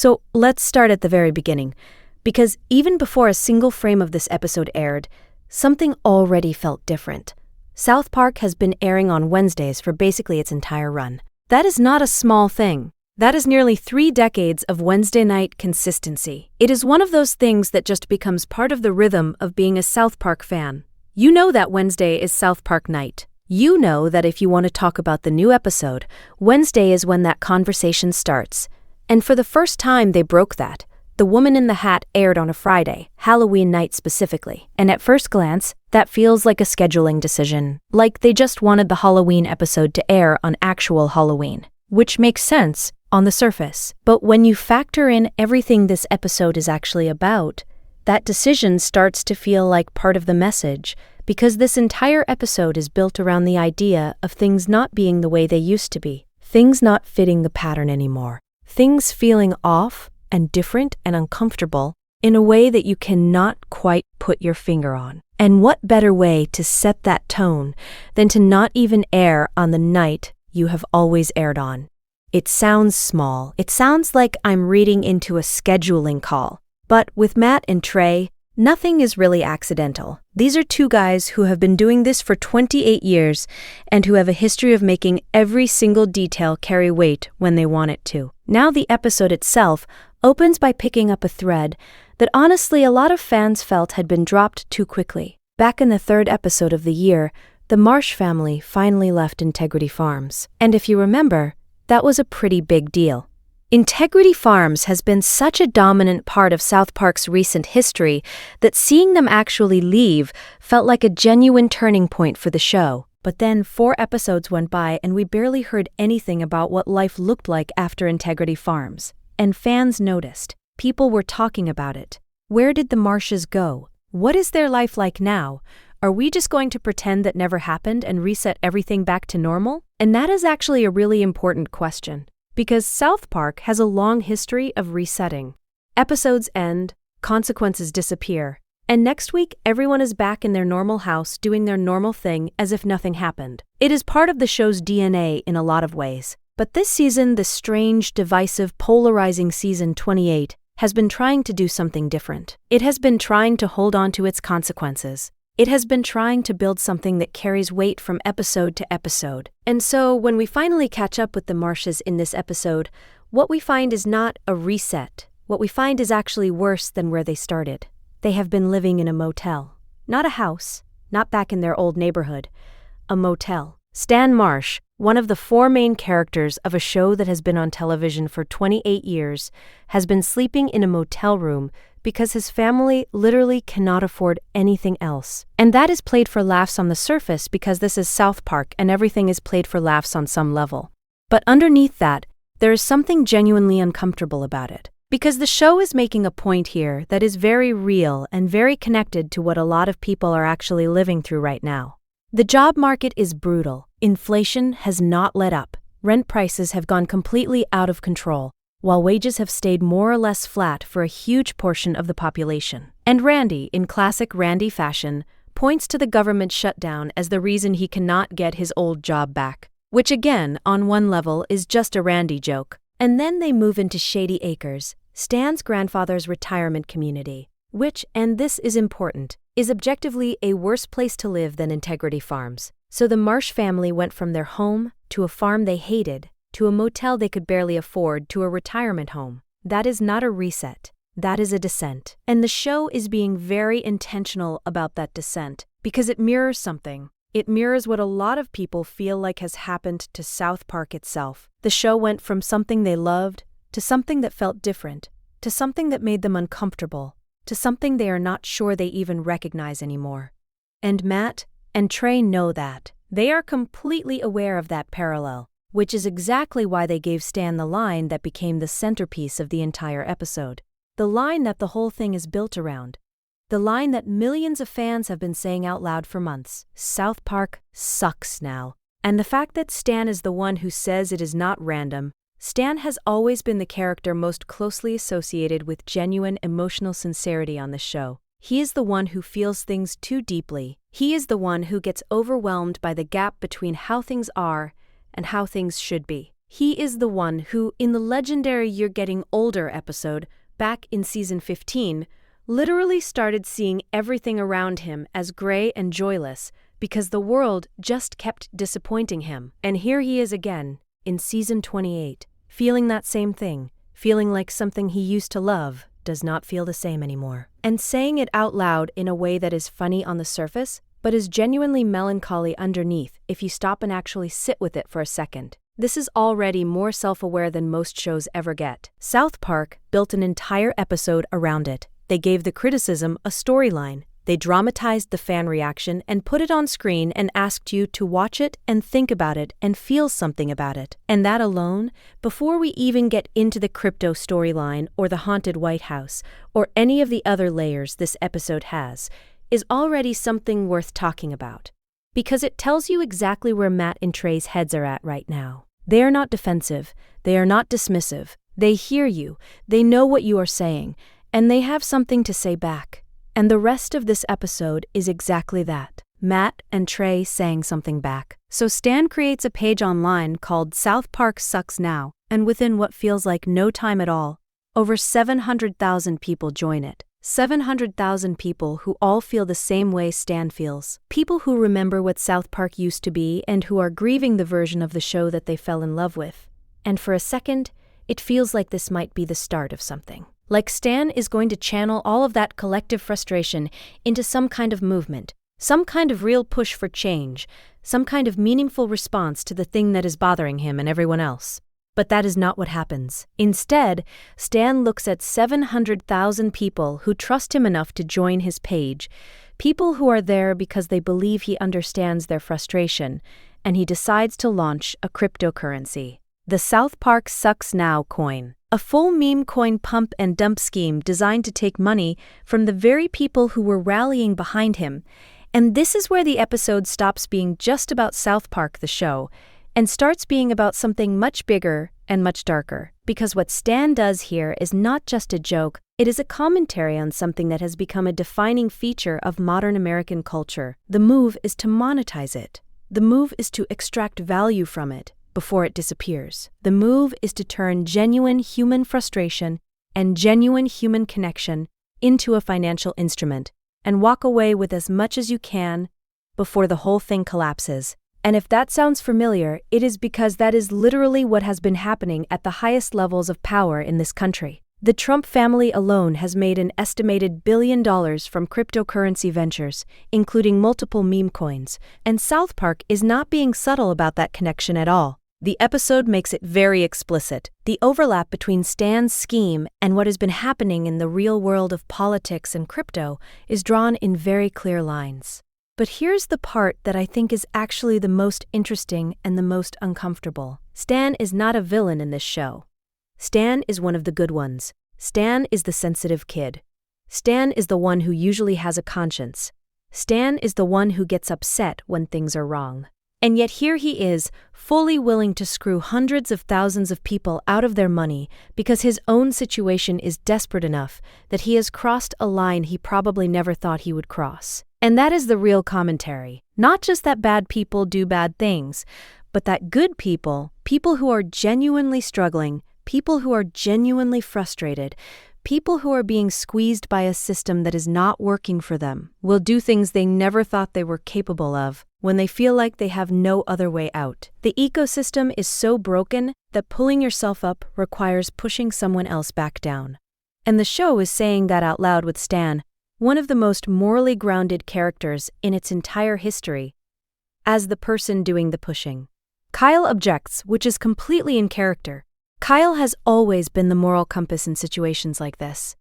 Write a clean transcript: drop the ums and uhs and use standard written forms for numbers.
So let's start at the very beginning, because even before a single frame of this episode aired, something already felt different. South Park has been airing on Wednesdays for basically its entire run. That is not a small thing. That is nearly 3 decades of Wednesday night consistency. It is one of those things that just becomes part of the rhythm of being a South Park fan. You know that Wednesday is South Park night. You know that if you want to talk about the new episode, Wednesday is when that conversation starts. And for the first time they broke that. The Woman in the Hat aired on a Friday, Halloween night specifically. And at first glance, that feels like a scheduling decision. Like they just wanted the Halloween episode to air on actual Halloween. Which makes sense on the surface. But when you factor in everything this episode is actually about, that decision starts to feel like part of the message, because this entire episode is built around the idea of things not being the way they used to be. Things not fitting the pattern anymore. Things feeling off and different and uncomfortable in a way that you cannot quite put your finger on. And what better way to set that tone than to not even air on the night you have always aired on? It sounds small. It sounds like I'm reading into a scheduling call. But with Matt and Trey, nothing is really accidental. These are 2 guys who have been doing this for 28 years and who have a history of making every single detail carry weight when they want it to. Now the episode itself opens by picking up a thread that honestly a lot of fans felt had been dropped too quickly. Back in the 3rd episode of the year, the Marsh family finally left Integrity Farms. And if you remember, that was a pretty big deal. Integrity Farms has been such a dominant part of South Park's recent history that seeing them actually leave felt like a genuine turning point for the show. But then 4 episodes went by and we barely heard anything about what life looked like after Integrity Farms. And fans noticed. People were talking about it. Where did the Marshes go? What is their life like now? Are we just going to pretend that never happened and reset everything back to normal? And that is actually a really important question. Because South Park has a long history of resetting. Episodes end, consequences disappear, and next week everyone is back in their normal house doing their normal thing as if nothing happened. It is part of the show's DNA in a lot of ways. But this season, the strange, divisive, polarizing season 28, has been trying to do something different. It has been trying to hold on to its consequences. It has been trying to build something that carries weight from episode to episode. And so, when we finally catch up with the Marshes in this episode, what we find is not a reset. What we find is actually worse than where they started. They have been living in a motel. Not a house, not back in their old neighborhood. A motel. Stan Marsh, one of the 4 main characters of a show that has been on television for 28 years, has been sleeping in a motel room because his family literally cannot afford anything else. And that is played for laughs on the surface because this is South Park and everything is played for laughs on some level. But underneath that, there is something genuinely uncomfortable about it. Because the show is making a point here that is very real and very connected to what a lot of people are actually living through right now. The job market is brutal. Inflation has not let up. Rent prices have gone completely out of control, while wages have stayed more or less flat for a huge portion of the population. And Randy, in classic Randy fashion, points to the government shutdown as the reason he cannot get his old job back. Which again, on one level, is just a Randy joke. And then they move into Shady Acres, Stan's grandfather's retirement community, which, and this is important, is objectively a worse place to live than Integrity Farms. So the Marsh family went from their home to a farm they hated, to a motel they could barely afford, to a retirement home. That is not a reset. That is a descent. And the show is being very intentional about that descent because it mirrors something. It mirrors what a lot of people feel like has happened to South Park itself. The show went from something they loved to something that felt different, to something that made them uncomfortable, to something they are not sure they even recognize anymore. And Matt and Trey know that. They are completely aware of that parallel, which is exactly why they gave Stan the line that became the centerpiece of the entire episode. The line that the whole thing is built around. The line that millions of fans have been saying out loud for months. South Park sucks now. And the fact that Stan is the one who says it is not random. Stan has always been the character most closely associated with genuine emotional sincerity on the show. He is the one who feels things too deeply. He is the one who gets overwhelmed by the gap between how things are and how things should be. He is the one who, in the legendary You're Getting Older episode, back in season 15, literally started seeing everything around him as gray and joyless because the world just kept disappointing him. And here he is again, in season 28, feeling that same thing, feeling like something he used to love does not feel the same anymore. And saying it out loud in a way that is funny on the surface, but is genuinely melancholy underneath if you stop and actually sit with it for a second. This is already more self-aware than most shows ever get. South Park built an entire episode around it. They gave the criticism a storyline. They dramatized the fan reaction and put it on screen and asked you to watch it and think about it and feel something about it. And that alone, before we even get into the crypto storyline or the haunted White House or any of the other layers this episode has, is already something worth talking about. Because it tells you exactly where Matt and Trey's heads are at right now. They are not defensive, they are not dismissive, they hear you, they know what you are saying, and they have something to say back. And the rest of this episode is exactly that. Matt and Trey saying something back. So Stan creates a page online called South Park Sucks Now, and within what feels like no time at all, over 700,000 people join it. 700,000 people who all feel the same way Stan feels. People who remember what South Park used to be and who are grieving the version of the show that they fell in love with. And for a second, it feels like this might be the start of something. Like Stan is going to channel all of that collective frustration into some kind of movement, some kind of real push for change, some kind of meaningful response to the thing that is bothering him and everyone else. But that is not what happens. Instead, Stan looks at 700,000 people who trust him enough to join his page, people who are there because they believe he understands their frustration, and he decides to launch a cryptocurrency. The South Park Sucks Now coin. A full meme coin pump and dump scheme designed to take money from the very people who were rallying behind him. And this is where the episode stops being just about South Park the show, and starts being about something much bigger and much darker. Because what Stan does here is not just a joke, it is a commentary on something that has become a defining feature of modern American culture. The move is to monetize it. The move is to extract value from it before it disappears. The move is to turn genuine human frustration and genuine human connection into a financial instrument and walk away with as much as you can before the whole thing collapses. And if that sounds familiar, it is because that is literally what has been happening at the highest levels of power in this country. The Trump family alone has made an estimated $1 billion from cryptocurrency ventures, including multiple meme coins, and South Park is not being subtle about that connection at all. The episode makes it very explicit. The overlap between Stan's scheme and what has been happening in the real world of politics and crypto is drawn in very clear lines. But here's the part that I think is actually the most interesting and the most uncomfortable. Stan is not a villain in this show. Stan is one of the good ones. Stan is the sensitive kid. Stan is the one who usually has a conscience. Stan is the one who gets upset when things are wrong. And yet here he is, fully willing to screw hundreds of thousands of people out of their money because his own situation is desperate enough that he has crossed a line he probably never thought he would cross. And that is the real commentary. Not just that bad people do bad things, but that good people, people who are genuinely struggling, people who are genuinely frustrated, people who are being squeezed by a system that is not working for them, will do things they never thought they were capable of when they feel like they have no other way out. The ecosystem is so broken that pulling yourself up requires pushing someone else back down. And the show is saying that out loud with Stan, one of the most morally grounded characters in its entire history, as the person doing the pushing. Kyle objects, which is completely in character. Kyle has always been the moral compass in situations like this.